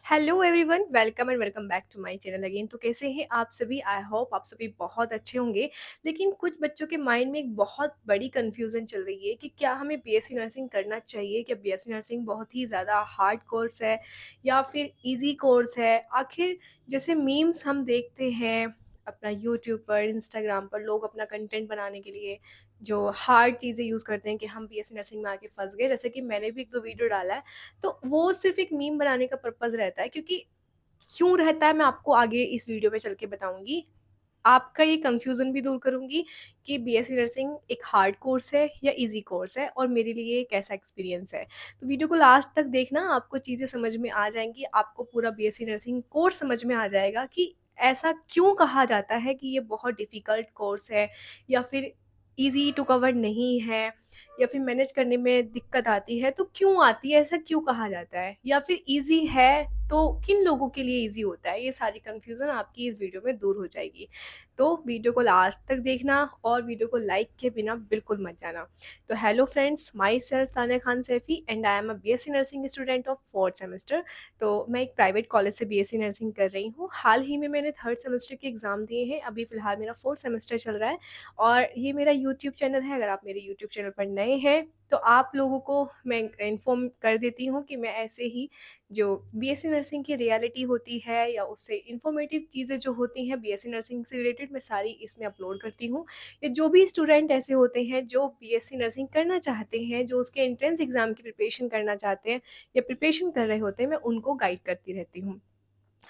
Hello everyone, welcome and welcome back to my channel again. तो कैसे हैं आप सभी? आई होप आप सभी बहुत अच्छे होंगे। लेकिन कुछ बच्चों के माइंड में एक बहुत बड़ी कन्फ्यूज़न चल रही है कि क्या हमें बीएससी नर्सिंग करना चाहिए? क्या बीएससी नर्सिंग बहुत ही ज़्यादा हार्ड कोर्स है या फिर ईज़ी कोर्स है? आखिर जैसे मीम्स हम देखते हैं अपना यूट्यूब पर, इंस्टाग्राम पर, लोग अपना कंटेंट बनाने के लिए जो हार्ड चीज़ें यूज़ करते हैं कि हम बीएससी नर्सिंग में आके फँस गए। जैसे कि मैंने भी 1-2 वीडियो डाला है, तो वो सिर्फ़ एक मीम बनाने का पर्पज़ रहता है। क्योंकि क्यों रहता है मैं आपको आगे इस वीडियो में चल के बताऊँगी। आपका ये कन्फ्यूज़न भी दूर करूँगी कि बीएससी नर्सिंग एक हार्ड कोर्स है या ईज़ी कोर्स है और मेरे लिए ये कैसा एक्सपीरियंस है। तो वीडियो को लास्ट तक देखना, आपको चीज़ें समझ में आ जाएँगी, आपको पूरा बीएससी नर्सिंग कोर्स समझ में आ जाएगा कि ऐसा क्यों कहा जाता है कि ये बहुत डिफ़िकल्ट कोर्स है या फिर ईज़ी टू कवर नहीं है या फिर मैनेज करने में दिक्कत आती है, तो क्यों आती है, ऐसा क्यों कहा जाता है? या फिर ईज़ी है तो किन लोगों के लिए ईज़ी होता है? ये सारी कन्फ्यूज़न आपकी इस वीडियो में दूर हो जाएगी। तो वीडियो को लास्ट तक देखना और वीडियो को लाइक किए बिना बिल्कुल मत जाना। तो hello friends, my self Tanya Khan Saifi and I am a BSc nursing student of 4th semester. तो मैं एक प्राइवेट कॉलेज से बीएससी नर्सिंग कर रही हूँ। हाल ही में मैंने 3rd सेमेस्टर के एग्ज़ाम दिए हैं। अभी फ़िलहाल मेरा 4th सेमेस्टर चल रहा है और ये मेरा यूट्यूब चैनल है। अगर आप मेरे यूट्यूब चैनल पर नए हैं, तो आप लोगों को मैं इन्फॉर्म कर देती हूँ कि मैं ऐसे ही जो बीएससी नर्सिंग की रियलिटी होती है या उससे इन्फॉर्मेटिव चीज़ें जो होती हैं बीएससी नर्सिंग से रिलेटेड, मैं सारी इसमें अपलोड करती हूँ। या जो भी स्टूडेंट ऐसे होते हैं जो बीएससी नर्सिंग करना चाहते हैं, जो उसके एंट्रेंस एग्ज़ाम की प्रिपरेशन करना चाहते हैं या प्रिपरेशन कर रहे होते हैं, मैं उनको गाइड करती रहती हूँ।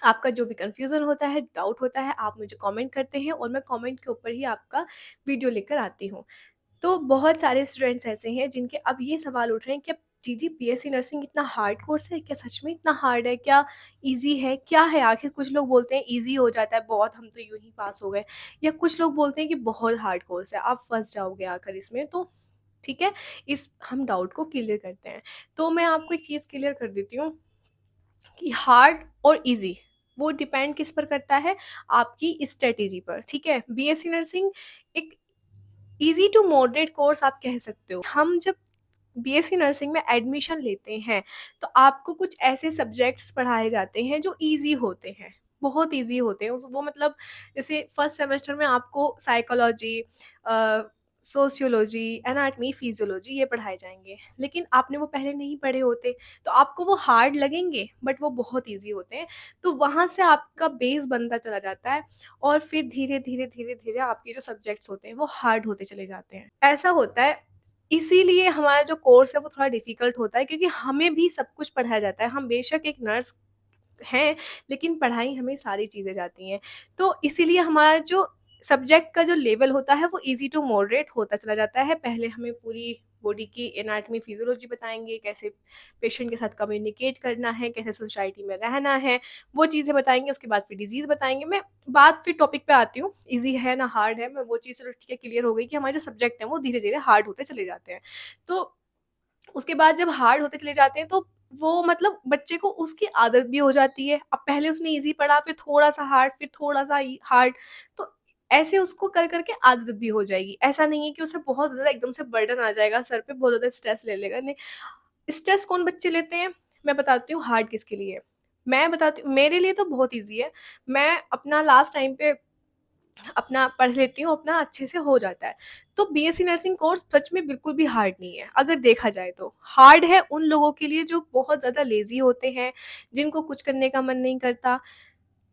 आपका जो भी कन्फ्यूज़न होता है, डाउट होता है, आप मुझे कमेंट करते हैं और मैं कमेंट के ऊपर ही आपका वीडियो लेकर आती हूँ। तो बहुत सारे स्टूडेंट्स ऐसे हैं जिनके अब ये सवाल उठ रहे हैं कि अब दीदी बीएससी नर्सिंग इतना हार्ड कोर्स है? क्या सच में इतना हार्ड है? क्या ईज़ी है? क्या है आखिर? कुछ लोग बोलते हैं ईज़ी हो जाता है बहुत, हम तो यूँ ही पास हो गए। या कुछ लोग बोलते हैं कि बहुत हार्ड कोर्स है, आप फँस जाओगे आखिर इसमें। तो ठीक है, इस हम डाउट को क्लियर करते हैं। तो मैं आपको एक चीज़ क्लियर कर देती हूँ कि हार्ड और ईज़ी वो डिपेंड किस पर करता है? आपकी स्ट्रैटेजी पर, ठीक है? बीएससी नर्सिंग एक ईज़ी टू मॉडरेट कोर्स आप कह सकते हो। हम जब बीएससी नर्सिंग में एडमिशन लेते हैं, तो आपको कुछ ऐसे सब्जेक्ट्स पढ़ाए जाते हैं जो ईज़ी होते हैं, बहुत ईज़ी होते हैं। वो मतलब जैसे फर्स्ट सेमेस्टर में आपको साइकोलॉजी, सोशियोलॉजी, एनाटॉमी, फिजियोलॉजी ये पढ़ाए जाएँगे। लेकिन आपने वो पहले नहीं पढ़े होते, तो आपको वो हार्ड लगेंगे, बट वो बहुत ईज़ी होते हैं। तो वहाँ से आपका बेस बनता चला जाता है और फिर धीरे-धीरे, धीरे-धीरे आपके जो सब्जेक्ट्स होते हैं, वो हार्ड होते चले जाते हैं। ऐसा होता है, इसीलिए हमारा जो कोर्स है वो थोड़ा डिफ़िकल्ट होता है क्योंकि हमें भी सब कुछ पढ़ाया जाता है। हम बेशक एक नर्स हैं, लेकिन पढ़ाई हमें सारी चीज़ें जाती हैं। तो इसीलिए हमारा जो सब्जेक्ट का जो लेवल होता है वो ईज़ी टू मॉडरेट होता चला जाता है। पहले हमें पूरी बॉडी की एनाटॉमी, फिज़ियोलॉजी बताएँगे, कैसे पेशेंट के साथ कम्युनिकेट करना है, कैसे सोसाइटी में रहना है, वो चीज़ें बताएँगे। उसके बाद फिर डिज़ीज़ बताएँगे। मैं बात फिर टॉपिक पे आती हूँ, ईज़ी है ना हार्ड है, मैं वो चीज़ चलो ठीक है क्लियर हो गई कि हमारे जो सब्जेक्ट हैं वो धीरे-धीरे हार्ड होते चले जाते हैं। तो उसके बाद जब हार्ड होते चले जाते हैं तो वो मतलब बच्चे को उसकी आदत भी हो जाती है। अब पहले उसने ईज़ी पढ़ा, फिर थोड़ा-सा हार्ड, फिर थोड़ा-सा हार्ड, तो ऐसे उसको कर के आदत भी हो जाएगी। ऐसा नहीं है कि उसे बहुत ज़्यादा एकदम से बर्डन आ जाएगा सर पे, बहुत ज़्यादा स्ट्रेस ले लेगा, नहीं। स्ट्रेस कौन बच्चे लेते हैं? मैं बताती हूँ हार्ड किसके लिए है। मैं बताती हूँ, मेरे लिए तो बहुत ईज़ी है। मैं अपना लास्ट टाइम पे अपना पढ़ लेती हूँ, अपना अच्छे से हो जाता है। तो बीएससी नर्सिंग कोर्स सच में बिल्कुल भी हार्ड नहीं है, अगर देखा जाए तो। हार्ड है उन लोगों के लिए जो बहुत ज़्यादा लेज़ी होते हैं, जिनको कुछ करने का मन नहीं करता,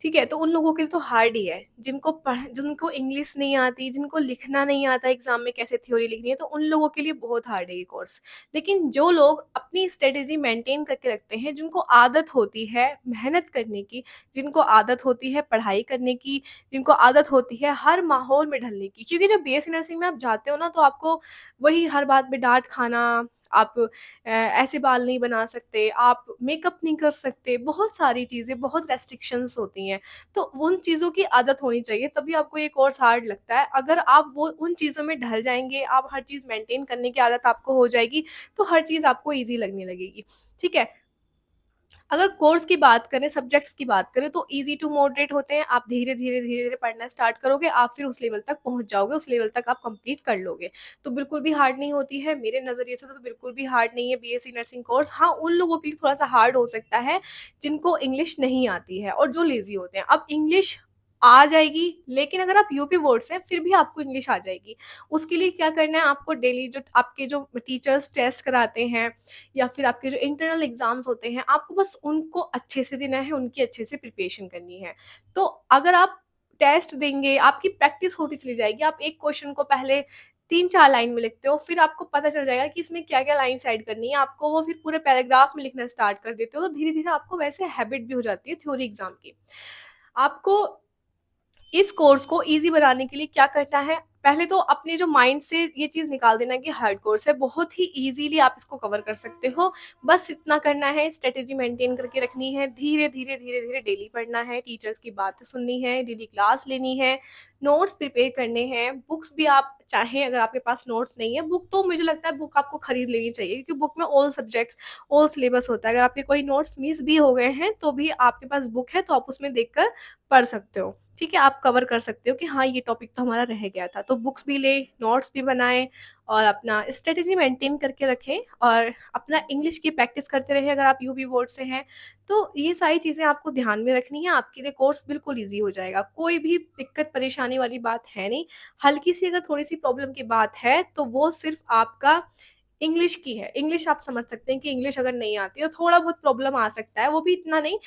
ठीक है? तो उन लोगों के लिए तो हार्ड ही है। जिनको इंग्लिश नहीं आती, जिनको लिखना नहीं आता एग्ज़ाम में कैसे थ्योरी लिखनी है, तो उन लोगों के लिए बहुत हार्ड है ये कोर्स। लेकिन जो लोग अपनी स्ट्रैटेजी मेंटेन करके रखते हैं, जिनको आदत होती है मेहनत करने की, जिनको आदत होती है पढ़ाई करने की, जिनको आदत होती है हर माहौल में ढलने की, क्योंकि जब बीएससी नर्सिंग में आप जाते हो ना, तो आपको वही हर बात पे डाँट खाना, आप ऐसे बाल नहीं बना सकते, आप मेकअप नहीं कर सकते, बहुत सारी चीज़ें, बहुत रेस्ट्रिक्शंस होती हैं। तो उन चीज़ों की आदत होनी चाहिए, तभी आपको ये कोर्स हार्ड लगता है। अगर आप वो उन चीज़ों में ढल जाएँगे, आप हर चीज़ मेंटेन करने की आदत आपको हो जाएगी, तो हर चीज़ आपको ईज़ी लगने लगेगी, ठीक है? अगर कोर्स की बात करें, सब्जेक्ट्स की बात करें तो ईज़ी टू मॉडरेट होते हैं। आप धीरे-धीरे, धीरे-धीरे पढ़ना स्टार्ट करोगे, आप फिर उस लेवल तक पहुँच जाओगे, उस लेवल तक आप कंप्लीट कर लोगे। तो बिल्कुल भी हार्ड नहीं होती है, मेरे नज़रिए से तो बिल्कुल भी हार्ड नहीं है बीएससी नर्सिंग कोर्स। हाँ, उन लोगों के लिए थोड़ा-सा हार्ड हो सकता है, जिनको इंग्लिश नहीं आती है और जो लेज़ी होते हैं। अब इंग्लिश आ जाएगी, लेकिन अगर आप यूपी बोर्ड से हैं, फिर भी आपको इंग्लिश आ जाएगी। उसके लिए क्या करना है, आपको डेली जो आपके जो टीचर्स टेस्ट कराते हैं या फिर आपके जो इंटरनल एग्ज़ाम्स होते हैं, आपको बस उनको अच्छे से देना है, उनकी अच्छे से प्रिपरेशन करनी है। तो अगर आप टेस्ट देंगे, आपकी प्रैक्टिस होती चली जाएगी। आप एक क्वेश्चन को पहले 3-4 लाइन में लिखते हो, फिर आपको पता चल जाएगा कि इसमें क्या-क्या लाइन्स ऐड करनी है। आपको वो फिर पूरे पैराग्राफ में लिखना स्टार्ट कर देते हो, तो धीरे-धीरे आपको वैसे हैबिट भी हो जाती है थ्योरी एग्ज़ाम की। आपको इस कोर्स को ईज़ी बनाने के लिए क्या करना है, पहले तो अपने जो माइंड से ये चीज़ निकाल देना कि हार्ड कोर्स है, बहुत ही ईज़िली आप इसको कवर कर सकते हो। बस इतना करना है, स्ट्रैटेजी मेंटेन करके रखनी है, धीरे-धीरे, धीरे-धीरे डेली पढ़ना है, टीचर्स की बातें सुननी है, डेली क्लास लेनी है, नोट्स प्रिपेयर करने हैं। बुक्स भी आप चाहें, अगर आपके पास नोट्स नहीं है, बुक तो मुझे लगता है बुक आपको खरीद लेनी चाहिए, क्योंकि बुक में ऑल सब्जेक्ट्स, ऑल सिलेबस होता है। अगर आपके कोई नोट्स मिस भी हो गए हैं, तो भी आपके पास बुक है, तो आप उसमें देखकर पढ़ सकते हो। ठीक है, आप कवर कर सकते हो कि हाँ, ये टॉपिक तो हमारा रह गया था। तो बुक्स भी लें, नोट्स भी बनाएँ और अपना स्ट्रैटेजी मेंटेन करके रखें और अपना इंग्लिश की प्रैक्टिस करते रहें अगर आप यूपी बोर्ड से हैं। तो ये सारी चीज़ें आपको ध्यान में रखनी है, आपके लिए कोर्स बिल्कुल ईज़ी हो जाएगा। कोई भी दिक्कत परेशानी वाली बात है नहीं। हल्की-सी अगर थोड़ी-सी प्रॉब्लम की बात है, तो वो सिर्फ़ आपका इंग्लिश की है। इंग्लिश आप समझ सकते हैं कि इंग्लिश अगर नहीं आती है, तो थोड़ा बहुत प्रॉब्लम आ सकता है, वो भी इतना नहीं।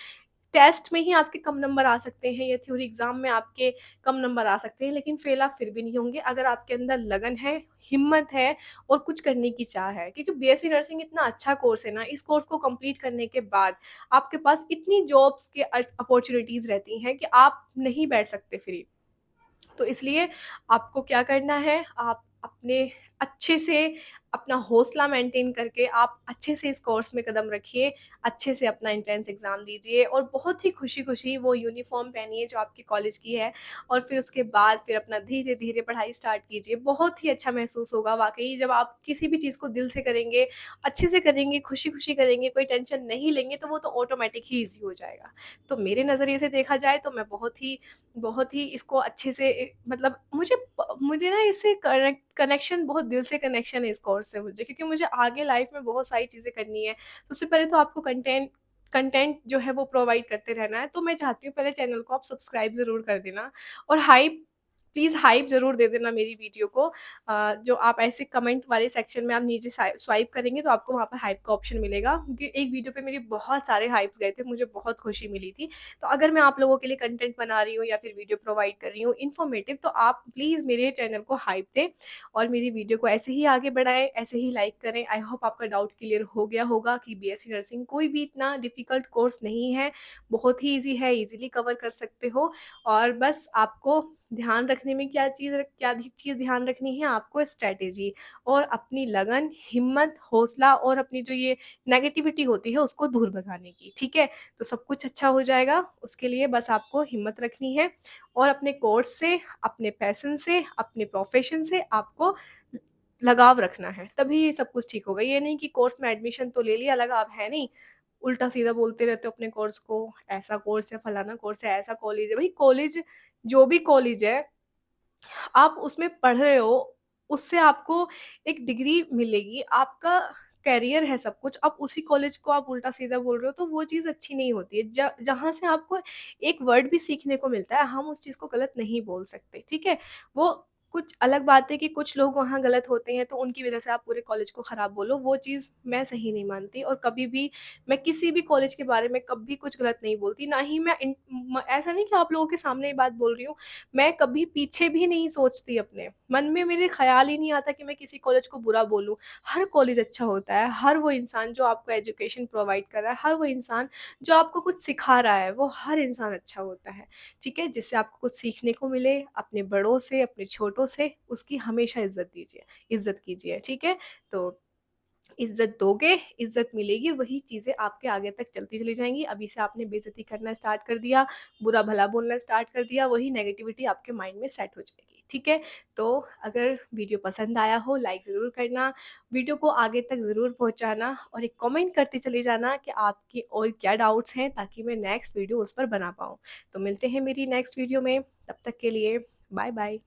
टेस्ट में ही आपके कम नंबर आ सकते हैं या थ्योरी एग्ज़ाम में आपके कम नंबर आ सकते हैं, लेकिन फ़ेल आप फिर भी नहीं होंगे अगर आपके अंदर लगन है, हिम्मत है और कुछ करने की चाह है। क्योंकि बीएससी नर्सिंग इतना अच्छा कोर्स है ना, इस कोर्स को कंप्लीट करने के बाद आपके पास इतनी जॉब्स के अपॉर्च्युनिटीज़ रहती हैं कि आप नहीं बैठ सकते फ्री। तो इसलिए आपको क्या करना है, आप अपने अच्छे से अपना हौसला मेंटेन करके आप अच्छे से इस कोर्स में कदम रखिए, अच्छे से अपना एंट्रेंस एग्ज़ाम दीजिए और बहुत ही खुशी-खुशी वो यूनिफ़ॉर्म पहनिए जो आपके कॉलेज की है और फिर उसके बाद फिर अपना धीरे-धीरे पढ़ाई स्टार्ट कीजिए। बहुत ही अच्छा महसूस होगा वाक़ई, जब आप किसी भी चीज़ को दिल से करेंगे, अच्छे से करेंगे, खुशी-खुशी करेंगे, कोई टेंशन नहीं लेंगे, तो वो तो ऑटोमैटिक ही ईज़ी हो जाएगा। तो मेरे नज़रिए से देखा जाए तो मैं बहुत ही इसको अच्छे से मतलब मुझे ना इससे कनेक्शन, बहुत दिल से कनेक्शन है इस कोर्स से मुझे, क्योंकि मुझे आगे लाइफ में बहुत सारी चीज़ें करनी है। सबसे पहले तो आपको कंटेंट कंटेंट जो है वो प्रोवाइड करते रहना है, तो मैं चाहती हूँ पहले चैनल को आप सब्सक्राइब ज़रूर कर देना और हाइप, प्लीज़ हाइप ज़रूर दे देना मेरी वीडियो को। जो आप ऐसे कमेंट वाले सेक्शन में आप नीचे स्वाइप करेंगे तो आपको वहाँ पर हाइप का ऑप्शन मिलेगा, क्योंकि एक वीडियो पे मेरे बहुत सारे हाइप्स गए थे, मुझे बहुत खुशी मिली थी। तो अगर मैं आप लोगों के लिए कंटेंट बना रही हूँ या फिर वीडियो प्रोवाइड कर रही हूँ इन्फॉर्मेटिव, तो आप प्लीज़ मेरे चैनल को हाइप दें और मेरी वीडियो को ऐसे ही आगे बढ़ाएँ, ऐसे ही लाइक करें। आई होप आपका डाउट क्लियर हो गया होगा कि बीएससी नर्सिंग कोई भी इतना डिफ़िकल्ट कोर्स नहीं है, बहुत ही ईज़ी है, ईज़िली कवर कर सकते हो और बस आपको ध्यान रखने में क्या चीज़ ध्यान रखनी है, आपको स्ट्रैटेजी और अपनी लगन, हिम्मत, हौसला और अपनी जो ये नेगेटिविटी होती है उसको दूर भगाने की, ठीक है? तो सब कुछ अच्छा हो जाएगा। उसके लिए बस आपको हिम्मत रखनी है और अपने कोर्स से, अपने पैशन से, अपने प्रोफ़ेशन से आपको ल लगाव रखना है, तभी ये सब कुछ ठीक होगा। ये नहीं कि कोर्स में एडमिशन तो ले लिया, लगाव है नहीं, उल्टा-सीधा बोलते रहते हो अपने कोर्स को, ऐसा कोर्स है, फलाना कोर्स है, ऐसा कॉलेज है। भई कॉलेज, जो भी कॉलेज है, आप उसमें पढ़ रहे हो, उससे आपको एक डिग्री मिलेगी, आपका करियर है सब कुछ। अब उसी कॉलेज को आप उल्टा-सीधा बोल रहे हो, तो वो चीज़ अच्छी नहीं होती है। जहाँ से आपको एक वर्ड भी सीखने को मिलता है, हम उस चीज़ को गलत नहीं बोल सकते, ठीक है? वो कुछ अलग बात है कि कुछ लोग वहाँ गलत होते हैं, तो उनकी वज़ह से आप पूरे कॉलेज को खराब बोलो, वो चीज़ मैं सही नहीं मानती और कभी भी मैं किसी भी कॉलेज के बारे में कभी कुछ गलत नहीं बोलती, ना ही मैं ऐसा नहीं कि आप लोगों के सामने ये बात बोल रही हूँ, मैं कभी पीछे भी नहीं सोचती अपने। मन में मेरे ख़्याल ही नहीं आता कि मैं किसी कॉलेज को बुरा बोलूँ। हर कॉलेज अच्छा होता है, हर वो इंसान जो आपको एजुकेशन प्रोवाइड कर रहा है, हर वो इंसान जो आपको कुछ सिखा रहा है, वो हर इंसान अच्छा होता है, ठीक है? जिससे आपको कुछ सीखने को मिले, अपने बड़ों से, अपने छोटों से, उसकी हमेशा इज़्ज़त दीजिए, इज़्ज़त कीजिए, ठीक है? तो इज़्ज़त दोगे, इज़्ज़त मिलेगी, वही चीज़ें आपके आगे तक चलती चली जाएँगी। अभी से आपने बेइज़्ज़ती करना स्टार्ट कर दिया, बुरा-भला बोलना स्टार्ट कर दिया, वही नेगेटिविटी आपके माइंड में सेट हो जाएगी। ठीक है? तो अगर वीडियो पसंद आया हो लाइक ज़रूर करना, वीडियो को आगे तक ज़रूर पहुँचाना और एक कमेंट करते चले जाना कि आपके और क्या डाउट्स हैं ताकि मैं नेक्स्ट वीडियो उस पर बना पाऊँ। तो मिलते हैं मेरी नेक्स्ट वीडियो में, तब तक के लिए बाय बाय।